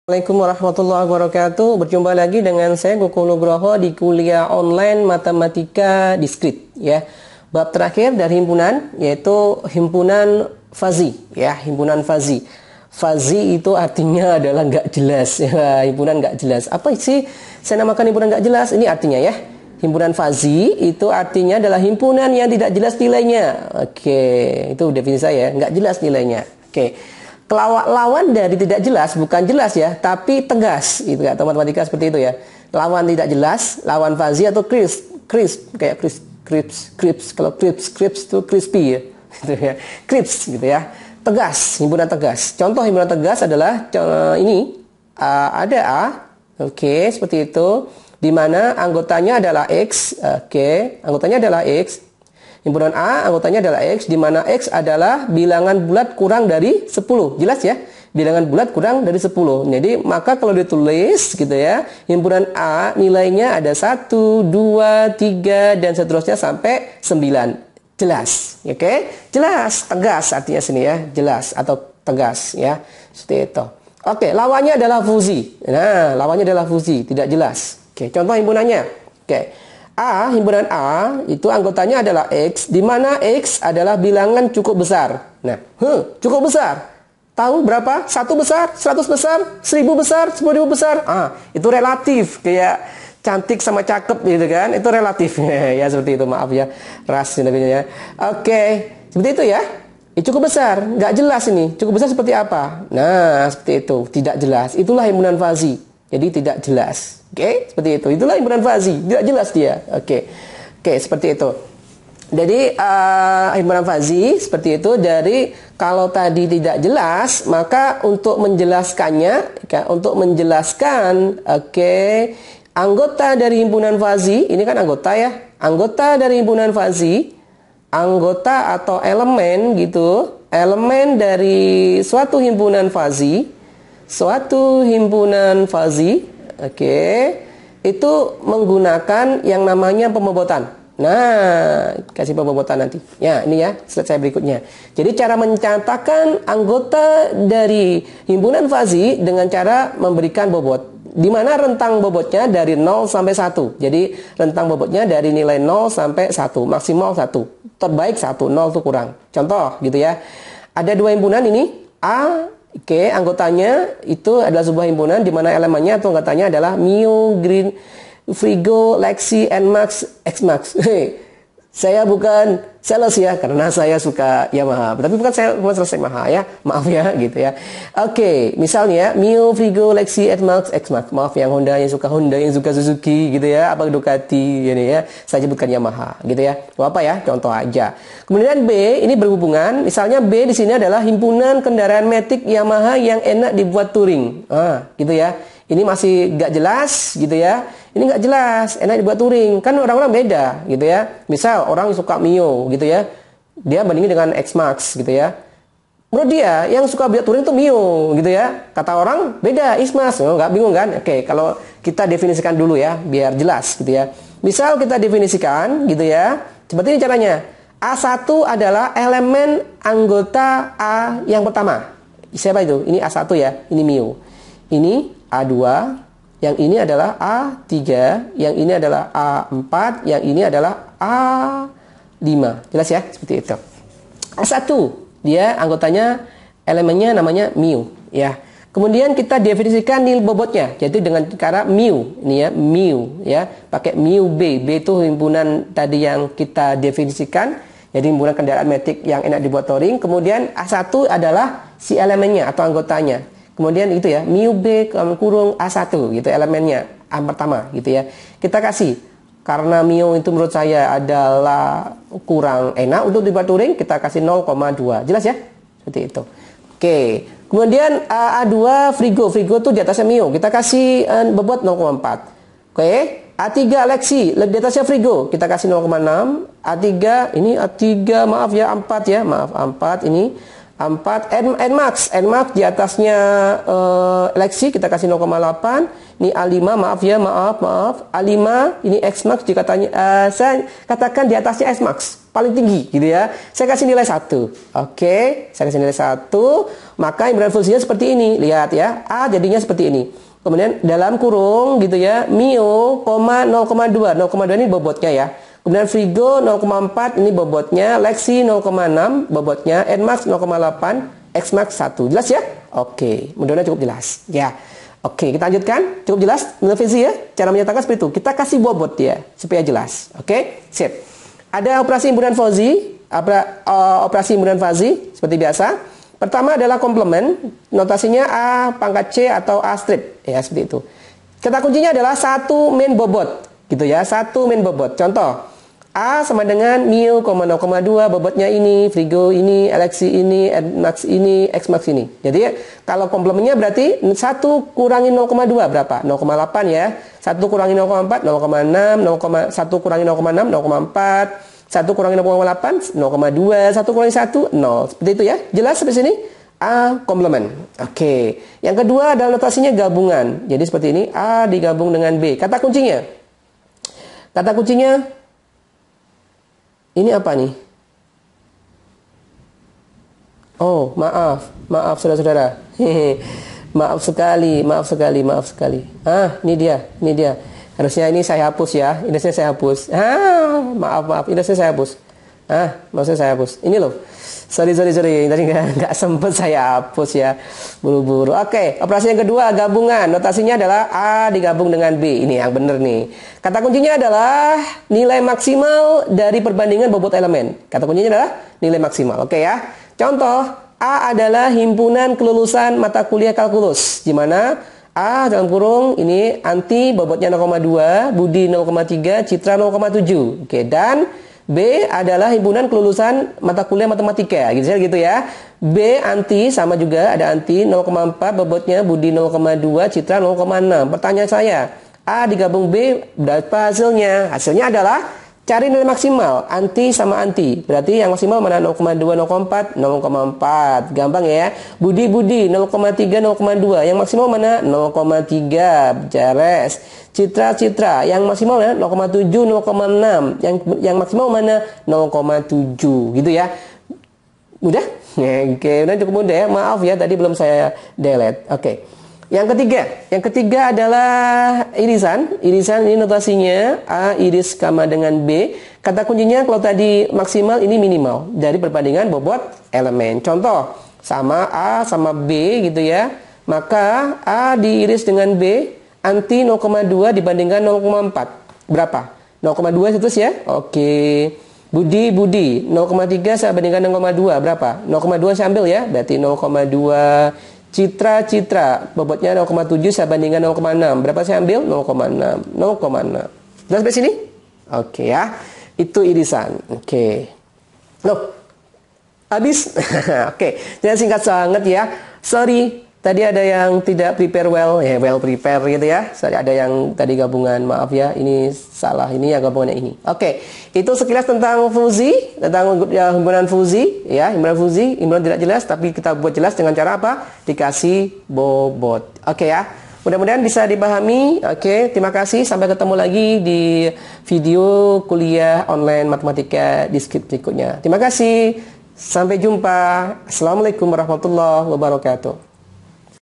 Assalamualaikum warahmatullahi wabarakatuh. Berjumpa lagi dengan saya Goko Nugroho di kuliah online Matematika Diskrit ya. Bab terakhir dari himpunan yaitu himpunan fazi ya, himpunan fazi. Fazi itu artinya adalah nggak jelas ya, himpunan nggak jelas. Apa sih saya namakan himpunan nggak jelas? Ini artinya ya. Himpunan fazi itu artinya adalah himpunan yang tidak jelas nilainya. Oke, itu definisi saya, nggak jelas nilainya. Oke. Lawan dari tidak jelas bukan jelas ya, tapi tegas. Itu atau matematika seperti itu ya. Lawan tidak jelas, lawan fazi atau crisp kayak crisp. Kalau crisp itu crispy ya. Gitu ya. Crisp gitu ya. Tegas, himpunan tegas. Contoh himpunan tegas adalah ini ada A. Oke, seperti itu. Di mana anggotanya adalah X. Oke, anggotanya adalah X. Himpunan A anggotanya adalah X, di mana X adalah bilangan bulat kurang dari 10. Jelas ya? Bilangan bulat kurang dari 10. Jadi maka kalau ditulis gitu ya, himpunan A nilainya ada 1, 2, 3 dan seterusnya sampai 9. Jelas. Oke? Jelas, tegas artinya sini ya, jelas atau tegas ya. Seperti itu. Oke, lawannya adalah fuzi. Nah, lawannya adalah fuzi, tidak jelas. Oke, contoh himpunannya. Oke. Himpunan A itu anggotanya adalah X, di mana X adalah bilangan cukup besar. Nah, cukup besar. Tahu berapa? 1 besar, 100 besar, 1000 besar, 10.000 besar. Itu relatif, kayak cantik sama cakep gitu kan. Itu relatif. Ya seperti itu, maaf ya. Ras ya. Oke, seperti itu ya. Cukup besar, nggak jelas ini. Cukup besar seperti apa? Nah, seperti itu, tidak jelas. Itulah himpunan fazi. Jadi tidak jelas. Oke, seperti itu. Itulah himpunan fazi. Tidak jelas dia. Oke, seperti itu. Jadi himpunan fazi seperti itu. Dari kalau tadi tidak jelas, maka untuk menjelaskannya, anggota dari himpunan fazi, ini kan anggota ya. Anggota dari himpunan fazi, anggota atau elemen gitu, elemen dari suatu himpunan fazi. Itu menggunakan yang namanya pembobotan. Nah, kasih pembobotan nanti. Ya, ini ya, slide saya berikutnya. Jadi cara mencatatkan anggota dari himpunan fazi dengan cara memberikan bobot. Di mana rentang bobotnya dari 0 sampai 1. Jadi rentang bobotnya dari nilai 0 sampai 1, maksimal 1. Terbaik 1, 0 itu kurang. Contoh gitu ya. Ada dua himpunan ini, A. Anggotanya itu adalah sebuah himpunan di mana elemennya atau anggotanya adalah Mio, Green, Frigo, Lexi, Nmax, Xmax. Saya bukan sales ya, karena saya suka Yamaha. Tapi bukan selesai Yamaha ya, maaf ya gitu ya. Oke, misalnya Mio, Frigo, Lexi, Nmax, Xmax. Maaf yang Honda, yang suka Honda, yang suka Suzuki gitu ya, apa Ducati gitu ya. Saya sebutkan Yamaha gitu ya. Apa ya? Contoh aja. Kemudian B ini berhubungan. Misalnya B di sini adalah himpunan kendaraan metik Yamaha yang enak dibuat touring. Gitu ya. Ini masih nggak jelas gitu ya. Ini nggak jelas, enak dibuat touring. Kan orang-orang beda gitu ya. Misal orang suka Mio gitu ya. Dia bandingin dengan Xmax gitu ya. Menurut dia yang suka buat touring itu Mio gitu ya. Kata orang beda, Xmax. Nggak bingung kan? Oke, kalau kita definisikan dulu ya biar jelas gitu ya. Misal kita definisikan gitu ya. Seperti ini caranya. A1 adalah elemen anggota A yang pertama. Siapa itu? Ini A1 ya. Ini Mio. Ini A2, yang ini adalah A3, yang ini adalah A4, yang ini adalah A5. Jelas ya? Seperti itu. A1, dia anggotanya, elemennya namanya mu. Ya. Kemudian kita definisikan nilai bobotnya, yaitu dengan cara mu. Ini ya, mu. Ya. Pakai mu B. B itu himpunan tadi yang kita definisikan, jadi himpunan kendaraan metik yang enak dibuat touring. Kemudian A1 adalah si elemennya atau anggotanya. Kemudian itu ya, mu B kurung A1 gitu elemennya, A pertama gitu ya. Kita kasih, karena mu itu menurut saya adalah kurang enak untuk dibuat touring, kita kasih 0,2. Jelas ya? Seperti itu. Oke. Kemudian A2 Frigo itu di atasnya mu, kita kasih bobot 0,4. Oke. A3 Lexi, di atasnya Frigo, kita kasih 0,6. A3, ini A3 maaf ya, A4 ya, maaf A4 ini. Nmax di atasnya Lexi kita kasih 0,8. Ini A5, maaf ya, maaf. A5 ini Xmax dikatanya saya katakan di atasnya Smax paling tinggi gitu ya. Saya kasih nilai 1. Oke, saya kasih nilai 1, maka himpunan fusinya seperti ini. Lihat ya, A jadinya seperti ini. Kemudian dalam kurung gitu ya, Mio, 0,2. 0,2 ini bobotnya ya. Kemudian Frigo 0,4 ini bobotnya, Lexi 0,6 bobotnya, Nmax 0,8, Xmax 1. Jelas ya? Oke, mudah-mudahan cukup jelas. Ya. Oke, kita lanjutkan. Cukup jelas? Menurut Fizi ya? Cara menyatakan seperti itu. Kita kasih bobot ya, supaya jelas. Oke? Sip. Ada operasi himpunan Fauzi, operasi himpunan Fauzi seperti biasa. Pertama adalah komplement, notasinya A pangkat C atau A strip. Ya, seperti itu. Kata kuncinya adalah satu main bobot. Gitu ya, satu main bobot. Contoh, A sama dengan Mio, 0,2 bobotnya ini, Frigo ini, Lexi ini, Nmax ini, Xmax ini. Jadi kalau komplemennya berarti 1 kurangi 0,2 berapa? 0,8 ya. 1 kurangi 0,4, 0,6, 1 kurangi 0,6, 0,4, 1 kurangi 0,8, 0,2, 1 kurangi 1, 0. Seperti itu ya. Jelas sampai sini? A komplement. Oke. Yang kedua adalah notasinya gabungan. Jadi seperti ini, A digabung dengan B. Kata kuncinya ini apa nih? Oh, maaf saudara-saudara. Maaf sekali. Ini dia. Harusnya ini saya hapus ya. Indexnya saya hapus. Maaf. Indexnya saya hapus. Maksudnya saya hapus. Ini loh. Sorry. Tadi nggak sempet saya hapus ya. Buru-buru. Oke, operasi yang kedua gabungan. Notasinya adalah A digabung dengan B. Ini yang benar nih. Kata kuncinya adalah nilai maksimal dari perbandingan bobot elemen. Kata kuncinya adalah nilai maksimal. Oke ya. Contoh, A adalah himpunan kelulusan mata kuliah kalkulus. Di mana A dalam kurung ini Anti bobotnya 0,2, Budi 0,3, Citra 0,7. Oke, dan B adalah himpunan kelulusan mata kuliah matematika, gitu ya. B Anti sama juga ada Anti 0,4 bobotnya, Budi 0,2, Citra 0,6. Pertanyaan saya, A digabung B berapa hasilnya? Hasilnya adalah cari nilai maksimal Anti sama Anti. Berarti yang maksimal mana? 0,2, 0,4, 0,4. Gampang ya. Budi 0,3, 0,2. Yang maksimal mana? 0,3. Beres. Citra yang maksimal ya 0,7, 0,6. Yang maksimal mana? 0,7 gitu ya. Mudah? Oke, udah cukup mudah ya. Maaf ya tadi belum saya delete. Oke. Yang ketiga adalah irisan. Irisan ini notasinya A iris sama dengan B. Kata kuncinya kalau tadi maksimal ini minimal dari perbandingan bobot elemen. Contoh, sama A sama B gitu ya. Maka A diiris dengan B Anti 0,2 dibandingkan 0,4. Berapa? 0,2 itu ya? Oke. Budi 0,3 saya bandingkan 0,2. Berapa? 0,2 saya ambil ya. Berarti 0,2. Citra bobotnya 0,7 saya bandingkan 0,6. Berapa saya ambil? 0,6. Jelas sampai sini? Oke ya. Itu irisan. Oke. Loh. Habis. Oke. Jangan singkat sangat ya. Sorry. Tadi ada yang tidak prepare well prepare gitu ya. Ada yang tadi gabungan, maaf ya, ini salah, ini ya gabungannya ini. Oke, itu sekilas tentang fusi, tentang himpunan fusi, ya, himpunan tidak jelas, tapi kita buat jelas dengan cara apa? Dikasih bobot. Oke ya, mudah-mudahan bisa dipahami. Oke, terima kasih, sampai ketemu lagi di video kuliah online matematika di skrip berikutnya. Terima kasih, sampai jumpa. Assalamualaikum warahmatullahi wabarakatuh.